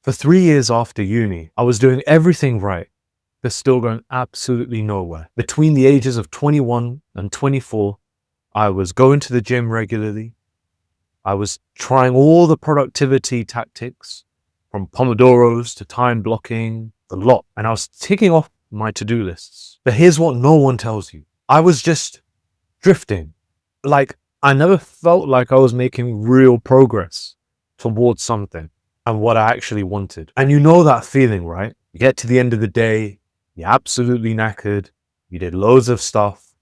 For 3 years after uni, I was doing everything right, but still going absolutely nowhere. Between the ages of 21 and 24, I was going to the gym regularly. I was trying all the productivity tactics, from Pomodoros to time blocking, the lot, and I was ticking off my to-do lists. But here's what no one tells you. I was just drifting. Like, I never felt like I was making real progress towards something and what I actually wanted. And you know that feeling, right? You get to the end of the day, you're absolutely knackered, you did loads of stuff,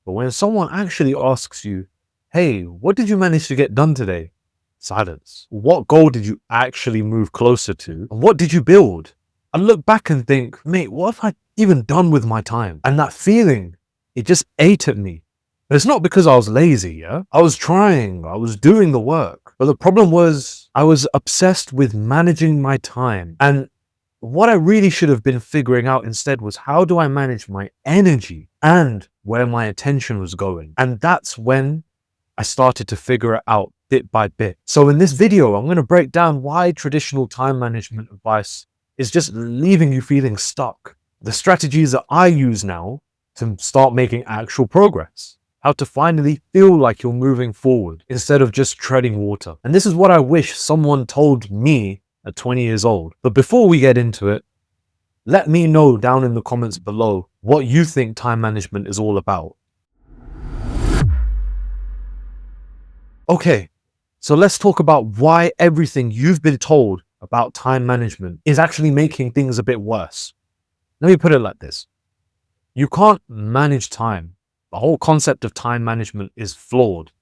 but when someone actually asks you, hey, what did you manage to get done today? Silence. What goal did you actually move closer to? And what did you build? I look back and think, mate, what have I even done with my time? And that feeling, it just ate at me. It's not because I was lazy, yeah? I was trying, I was doing the work. But the problem was I was obsessed with managing my time. And what I really should have been figuring out instead was, how do I manage my energy and where my attention was going? And that's when I started to figure it out bit by bit. So in this video, I'm going to break down why traditional time management advice is just leaving you feeling stuck. The strategies that I use now to start making actual progress. How to finally feel like you're moving forward instead of just treading water. And this is what I wish someone told me at 20 years old. But before we get into it, let me know down in the comments below what you think time management is all about. Okay, so let's talk about why everything you've been told about time management is actually making things a bit worse. Let me put it like this. You can't manage time. The whole concept of time management is flawed.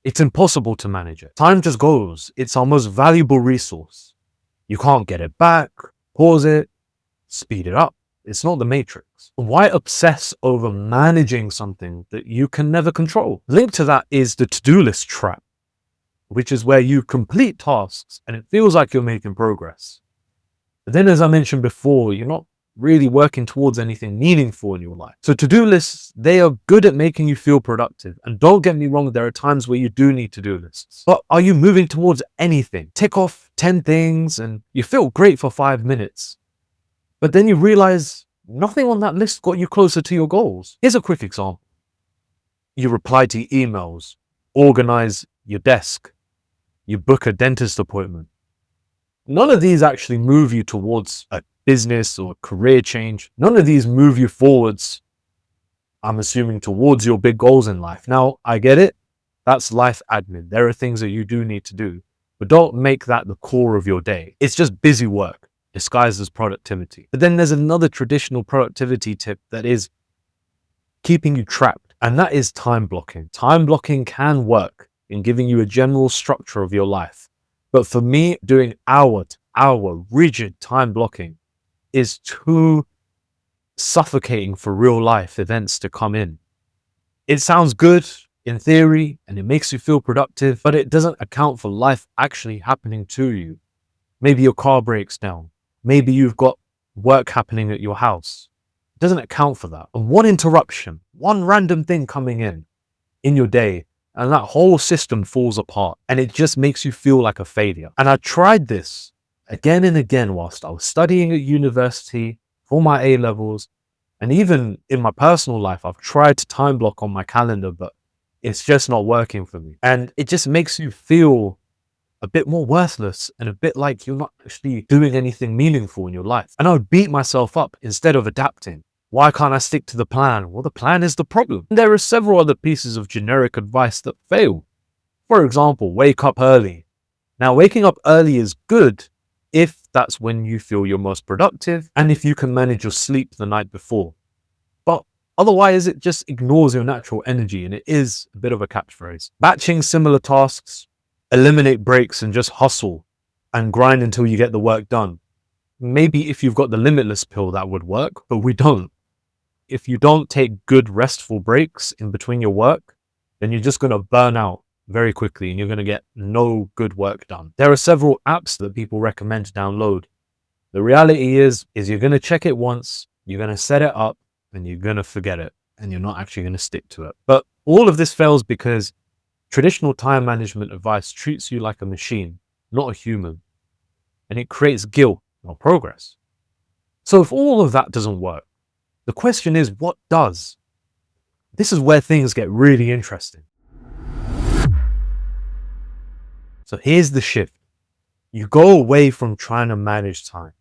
It's impossible to manage it. Time just goes. It's our most valuable resource. You can't get it back, pause it, speed it up. It's not the Matrix. Why obsess over managing something that you can never control? Linked to that is the to-do list trap, which is where you complete tasks and it feels like you're making progress. But then, as I mentioned before, you're not really working towards anything meaningful in your life. So to-do lists, they are good at making you feel productive. And don't get me wrong, there are times where you do need to-do lists. But are you moving towards anything? Tick off 10 things and you feel great for 5 minutes. But then you realize nothing on that list got you closer to your goals. Here's a quick example. You reply to emails, organize your desk, you book a dentist appointment. None of these actually move you towards a business or career change. None of these move you forwards, I'm assuming, towards your big goals in life. Now, I get it. That's life admin. There are things that you do need to do, but don't make that the core of your day. It's just busy work disguised as productivity. But then there's another traditional productivity tip that is keeping you trapped, and that is time blocking. Time blocking can work in giving you a general structure of your life. But for me, doing hour to hour rigid time blocking is too suffocating for real life events to come in. It sounds good in theory and it makes you feel productive, but it doesn't account for life actually happening to you. Maybe your car breaks down. Maybe you've got work happening at your house. It doesn't account for that. And one interruption, one random thing coming in your day, and that whole system falls apart and it just makes you feel like a failure. And I tried this again and again whilst I was studying at university for my A-levels, and even in my personal life, I've tried to time block on my calendar, but it's just not working for me. And it just makes you feel a bit more worthless and a bit like you're not actually doing anything meaningful in your life. And I would beat myself up instead of adapting. Why can't I stick to the plan? Well, the plan is the problem. There are several other pieces of generic advice that fail. For example, wake up early. Now, waking up early is good if that's when you feel you're most productive and if you can manage your sleep the night before. But otherwise, it just ignores your natural energy and it is a bit of a catchphrase. Batching similar tasks, eliminate breaks and just hustle and grind until you get the work done. Maybe if you've got the limitless pill, that would work, but we don't. If you don't take good restful breaks in between your work, then you're just going to burn out very quickly and you're going to get no good work done. There are several apps that people recommend to download. The reality is you're going to check it once, you're going to set it up, and you're going to forget it, and you're not actually going to stick to it. But all of this fails because traditional time management advice treats you like a machine, not a human. and it creates guilt, not progress. So if all of that doesn't work, the question is, what does? This is where things get really interesting. So here's the shift. You go away from trying to manage time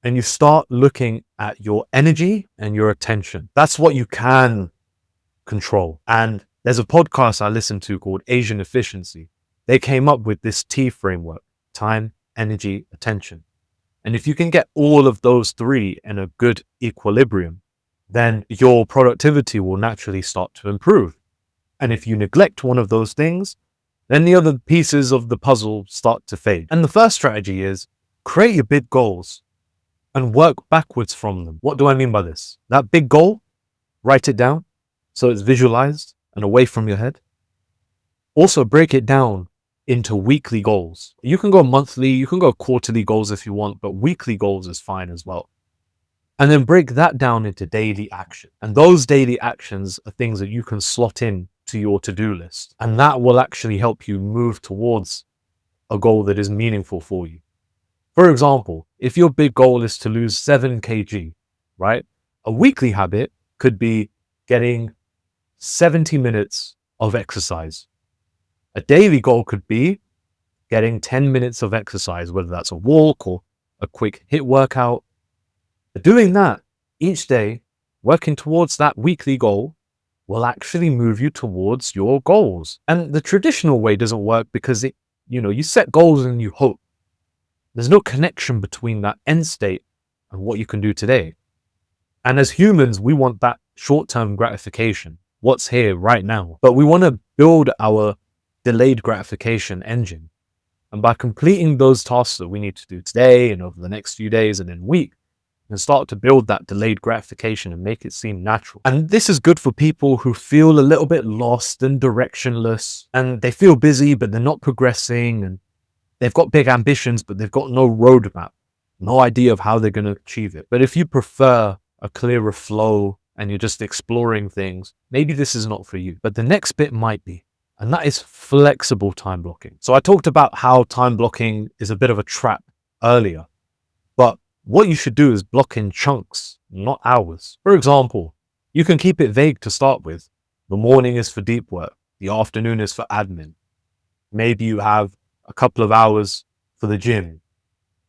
and you start looking at your energy and your attention. That's what you can control. And there's a podcast I listen to called Asian Efficiency. They came up with this T framework: time, energy, attention. And if you can get all of those three in a good equilibrium, then your productivity will naturally start to improve. And if you neglect one of those things, then the other pieces of the puzzle start to fade. And the first strategy is create your big goals and work backwards from them. What do I mean by this? That big goal, write it down so it's visualized and away from your head. Also break it down into weekly goals. You can go monthly, you can go quarterly goals if you want, but weekly goals is fine as well. And then break that down into daily action. And those daily actions are things that you can slot in to your to-do list. And that will actually help you move towards a goal that is meaningful for you. For example, if your big goal is to lose 7 kg, right? A weekly habit could be getting 70 minutes of exercise. A daily goal could be getting 10 minutes of exercise, whether that's a walk or a quick HIIT workout. Doing that each day, working towards that weekly goal, will actually move you towards your goals. And the traditional way doesn't work because you set goals and you hope. There's no connection between that end state and what you can do today. And as humans, we want that short-term gratification, what's here right now. But we want to build our delayed gratification engine. And by completing those tasks that we need to do today and over the next few days and then week, and start to build that delayed gratification and make it seem natural. And this is good for people who feel a little bit lost and directionless, and they feel busy, but they're not progressing, and they've got big ambitions, but they've got no roadmap, no idea of how they're going to achieve it. But if you prefer a clearer flow and you're just exploring things, maybe this is not for you. But the next bit might be, and that is flexible time blocking. So I talked about how time blocking is a bit of a trap earlier, but what you should do is block in chunks, not hours. For example, you can keep it vague to start with. The morning is for deep work. The afternoon is for admin. Maybe you have a couple of hours for the gym,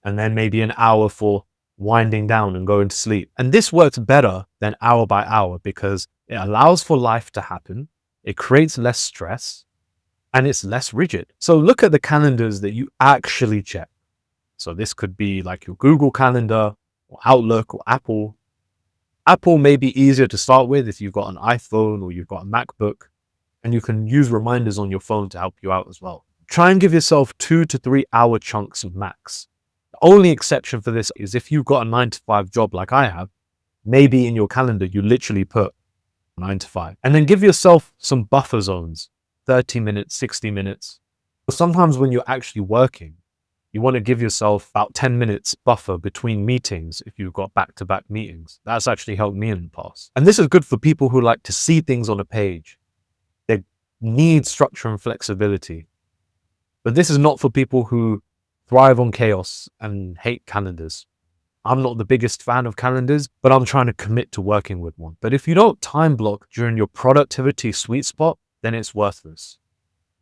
and then maybe an hour for winding down and going to sleep. And this works better than hour by hour because it allows for life to happen. It creates less stress and it's less rigid. So look at the calendars that you actually check. So this could be like your Google Calendar or Outlook or Apple. Apple may be easier to start with if you've got an iPhone or you've got a MacBook, and you can use reminders on your phone to help you out as well. Try and give yourself 2 to 3 hour chunks max. The only exception for this is if you've got a 9-to-5 job like I have, maybe in your calendar you literally put 9 to 5. And then give yourself some buffer zones, 30 minutes, 60 minutes. But sometimes when you're actually working, you want to give yourself about 10 minutes buffer between meetings if you've got back-to-back meetings. That's actually helped me in the past. And this is good for people who like to see things on a page. They need structure and flexibility. But this is not for people who thrive on chaos and hate calendars. I'm not the biggest fan of calendars, but I'm trying to commit to working with one. But if you don't time block during your productivity sweet spot, then it's worthless.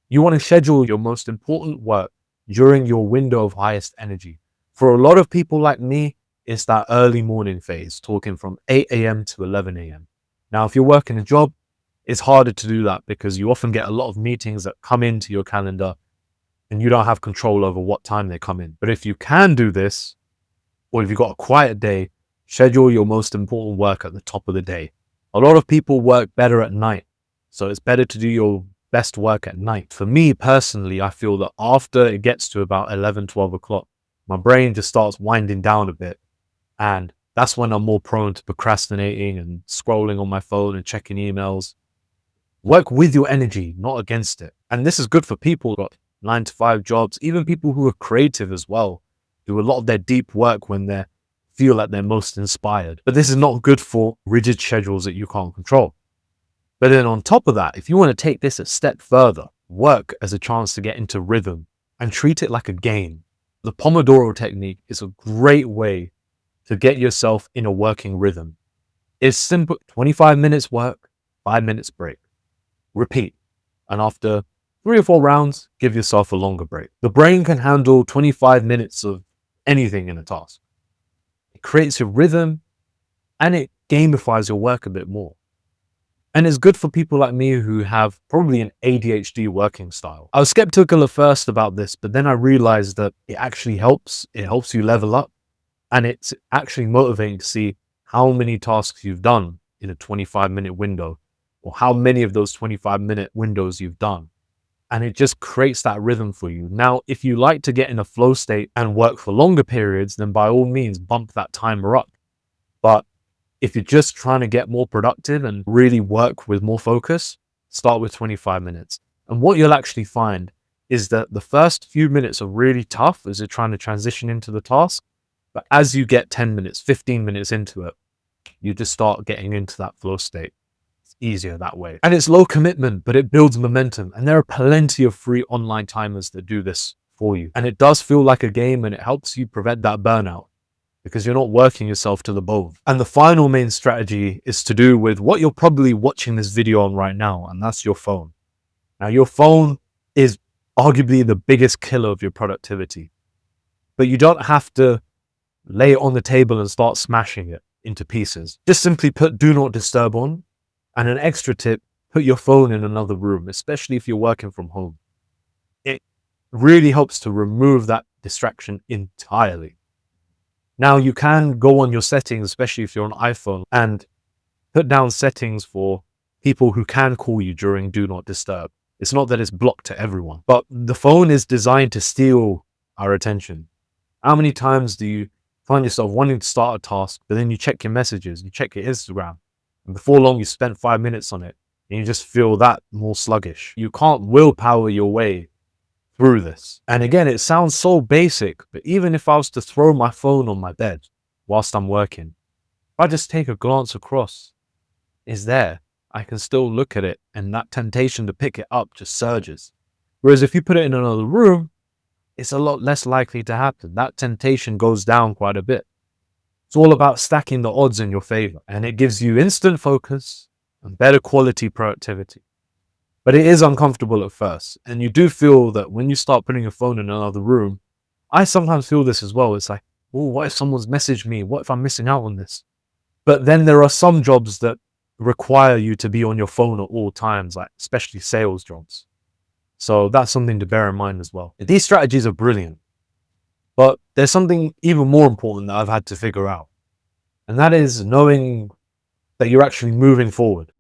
You want to schedule your most important work during your window of highest energy. For a lot of people like me, it's that early morning phase, talking from 8 a.m. to 11 a.m. Now, if you're working a job, it's harder to do that because you often get a lot of meetings that come into your calendar and you don't have control over what time they come in. But if you can do this, or if you've got a quiet day, schedule your most important work at the top of the day. A lot of people work better at night, so it's better to do your best work at night. For me personally, I feel that after it gets to about 11, 12 o'clock, my brain just starts winding down a bit. And that's when I'm more prone to procrastinating and scrolling on my phone and checking emails. Work with your energy, not against it. And this is good for people who got 9-to-5 jobs, even people who are creative as well, do a lot of their deep work when they feel like they're most inspired. But this is not good for rigid schedules that you can't control. But then on top of that, if you want to take this a step further, work as a chance to get into rhythm and treat it like a game. The Pomodoro technique is a great way to get yourself in a working rhythm. It's simple: 25 minutes work, 5 minutes break. Repeat. And after 3 or 4 rounds, give yourself a longer break. The brain can handle 25 minutes of anything in a task. It creates a rhythm and it gamifies your work a bit more. And it's good for people like me who have probably an ADHD working style. I was skeptical at first about this, but then I realized that it actually helps. It helps you level up, and it's actually motivating to see how many tasks you've done in a 25-minute window, or how many of those 25-minute windows you've done. And it just creates that rhythm for you. Now, if you like to get in a flow state and work for longer periods, then by all means, bump that timer up. But if you're just trying to get more productive and really work with more focus, start with 25 minutes. And what you'll actually find is that the first few minutes are really tough as you're trying to transition into the task. But as you get 10 minutes, 15 minutes into it, you just start getting into that flow state. It's easier that way. And it's low commitment, but it builds momentum. And there are plenty of free online timers that do this for you. And it does feel like a game, and it helps you prevent that burnout, because you're not working yourself to the bone. And the final main strategy is to do with what you're probably watching this video on right now, and that's your phone. Now, your phone is arguably the biggest killer of your productivity, but you don't have to lay it on the table and start smashing it into pieces. Just simply put do not disturb on, and an extra tip, put your phone in another room, especially if you're working from home. It really helps to remove that distraction entirely. Now, you can go on your settings, especially if you're on iPhone, and put down settings for people who can call you during Do Not Disturb. It's not that it's blocked to everyone, but the phone is designed to steal our attention. How many times do you find yourself wanting to start a task, but then you check your messages, you check your Instagram, and before long you spent 5 minutes on it, and you just feel that more sluggish? You can't willpower your way through this. And again, it sounds so basic, but even if I was to throw my phone on my bed whilst I'm working, if I just take a glance across, it's there. I can still look at it, and that temptation to pick it up just surges. Whereas if you put it in another room, it's a lot less likely to happen. That temptation goes down quite a bit. It's all about stacking the odds in your favor, and it gives you instant focus and better quality productivity. But it is uncomfortable at first, and you do feel that when you start putting your phone in another room. I sometimes feel this as well. It's like, oh, what if someone's messaged me? What if I'm missing out on this? But then there are some jobs that require you to be on your phone at all times, like especially sales jobs. So that's something to bear in mind as well. These strategies are brilliant, but there's something even more important that I've had to figure out, and that is knowing that you're actually moving forward.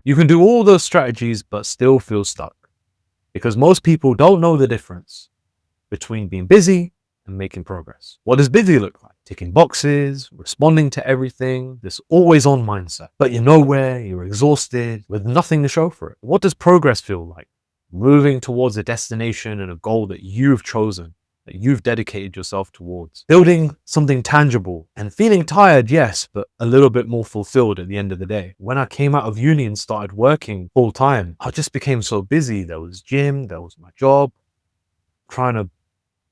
You can do all those strategies but still feel stuck, because most people don't know the difference between being busy and making progress. What does busy look like? Ticking boxes, responding to everything, this always on mindset. But you're nowhere, you're exhausted, with nothing to show for it. What does progress feel like? Moving towards a destination and a goal that you've chosen, that you've dedicated yourself towards. Building something tangible and feeling tired, yes, but a little bit more fulfilled at the end of the day. When I came out of uni and started working full time, I just became so busy. There was gym, there was my job, trying to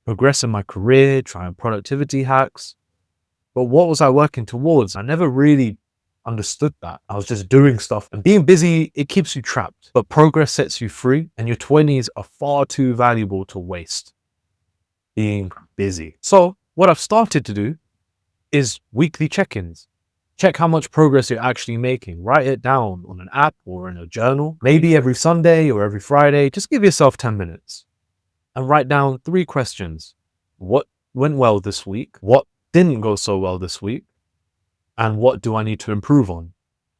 progress in my career, trying productivity hacks. But what was I working towards? I never really understood that. I was just doing stuff, and being busy, it keeps you trapped, but progress sets you free, and your 20s are far too valuable to waste being busy. So what I've started to do is weekly check-ins. Check how much progress you're actually making. Write it down on an app or in a journal. Maybe every Sunday or every Friday, just give yourself 10 minutes and write down 3 questions. What went well this week? What didn't go so well this week? And what do I need to improve on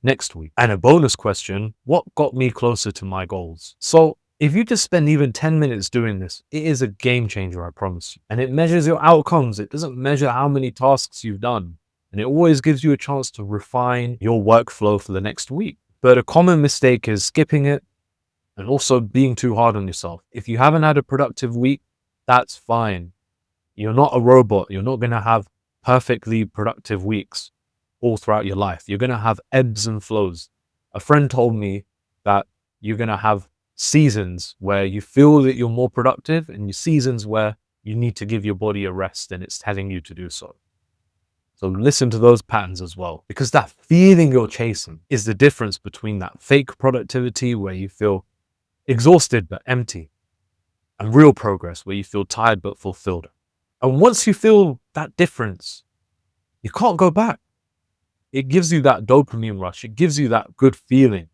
next week? And a bonus question, what got me closer to my goals? So if you just spend even 10 minutes doing this, it is a game changer, I promise you. And it measures your outcomes. It doesn't measure how many tasks you've done. And it always gives you a chance to refine your workflow for the next week. But a common mistake is skipping it and also being too hard on yourself. If you haven't had a productive week, that's fine. You're not a robot. You're not going to have perfectly productive weeks all throughout your life. You're going to have ebbs and flows. A friend told me that you're going to have seasons where you feel that you're more productive and seasons where you need to give your body a rest and it's telling you to do so. So listen to those patterns as well, because that feeling you're chasing is the difference between that fake productivity where you feel exhausted but empty, and real progress where you feel tired but fulfilled. And once you feel that difference, you can't go back. It gives you that dopamine rush. It gives you that good feeling.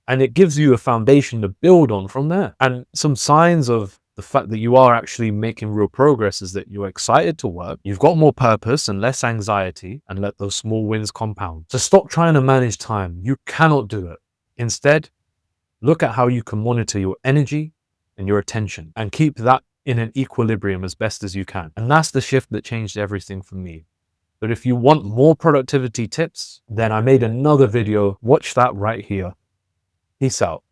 And it gives you a foundation to build on from there. And some signs of the fact that you are actually making real progress is that you're excited to work, you've got more purpose and less anxiety, and let those small wins compound. So stop trying to manage time. You cannot do it. Instead, look at how you can monitor your energy and your attention and keep that in an equilibrium as best as you can. And that's the shift that changed everything for me. But if you want more productivity tips, then I made another video. Watch that right here. Peace out.